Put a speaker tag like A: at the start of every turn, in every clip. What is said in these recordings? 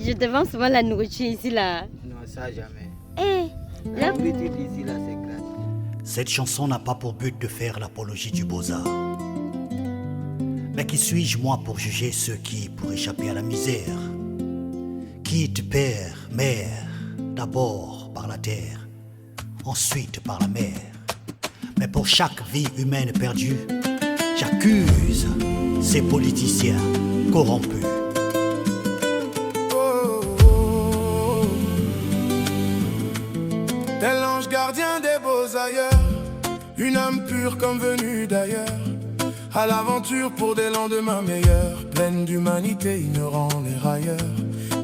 A: je te vends souvent la nourriture ici là.
B: Non, ça jamais.
A: Eh,
B: La nourriture d'ici là, c'est gratuit.
C: Cette chanson n'a pas pour but de faire l'apologie du beaux-arts. Mais qui suis-je moi pour juger ceux qui, pour échapper à la misère, quittent père, mère, d'abord par la terre, ensuite par la mer. Mais pour chaque vie humaine perdue, j'accuse ces politiciens corrompus.
D: Tel l'ange gardien des beaux ailleurs, une âme pure comme venue d'ailleurs, à l'aventure pour des lendemains meilleurs, pleine d'humanité ignorant les railleurs.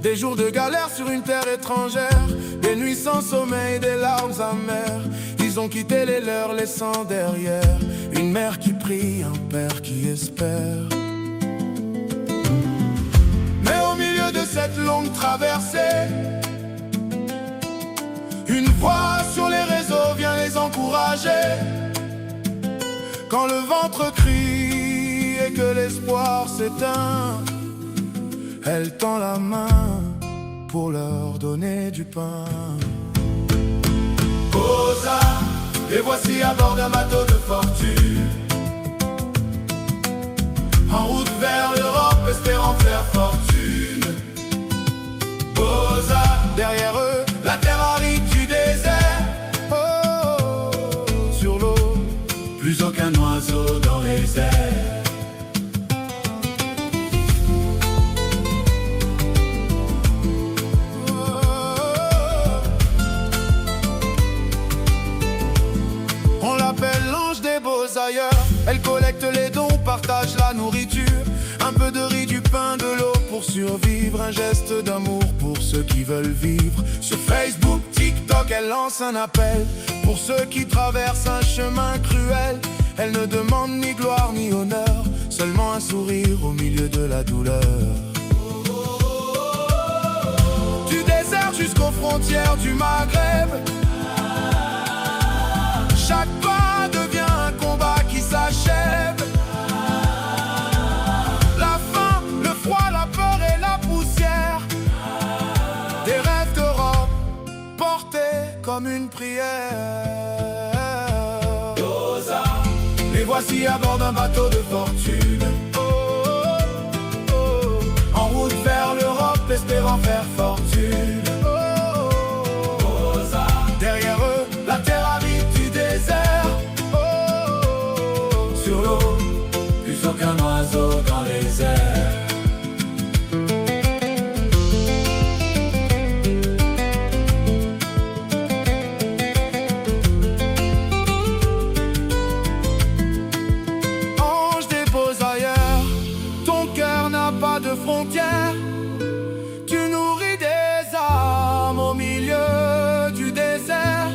D: Des jours de galère sur une terre étrangère, des nuits sans sommeil, des larmes amères. Ils ont quitté les leurs, laissant derrière une mère qui prie, un père qui espère. Mais au milieu de cette longue traversée, une voix sur les réseaux vient les encourager. Quand le ventre crie et que l'espoir s'éteint, elle tend la main pour leur donner du pain. Posa, les voici à bord d'un bateau de fortune, en route vers l'Europe, espérant faire fortune. Posa, derrière eux, la terre aride du désert. Oh, sur l'eau, plus aucun oiseau dans les airs. On l'appelle l'ange des beaux ailleurs. Elle collecte les dons, partage la nourriture. Un peu de riz, du pain, de l'eau pour survivre. Un geste d'amour pour ceux qui veulent vivre. Sur Facebook, TikTok, elle lance un appel pour ceux qui traversent un chemin cruel. Elle ne demande ni gloire ni honneur, seulement un sourire au milieu de la douleur. Du désert jusqu'aux frontières du Maghreb, chaque pas devient un combat qui s'achève. La faim, le froid, la peur et la poussière, des rêves d'Europe portés comme une prière. Posa, les voici à bord d'un bateau de fortune, en route vers l'Europe, espérant faire fortune. Posa, derrière eux, la terre aride du désert. Sur l'eau, plus aucun oiseau dans les airs. Ange des beaux ailleurs, ton cœur n'a pas de frontières. Tu nourris des âmes au milieu du désert.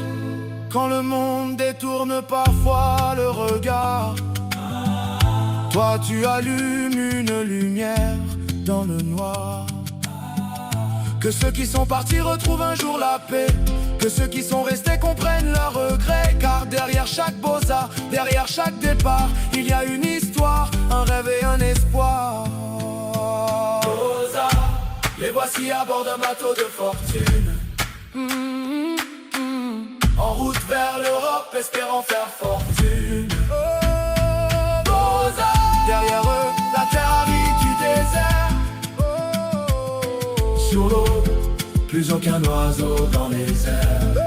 D: Quand le monde détourne parfois le regard, toi tu allumes une lumière dans le noir. Que ceux qui sont partis retrouvent un jour la paix, que ceux qui sont restés comprennent leurs regrets. Car derrière chaque beaux-arts, derrière chaque départ, il y a une histoire, un rêve et un espoir. Beaux-arts, les voici à bord d'un bateau de fortune, en route vers l'Europe, espérant faire fortune. Beaux-arts, derrière eux, la terre aride du désert. Sur l'eau, plus aucun oiseau dans les airs.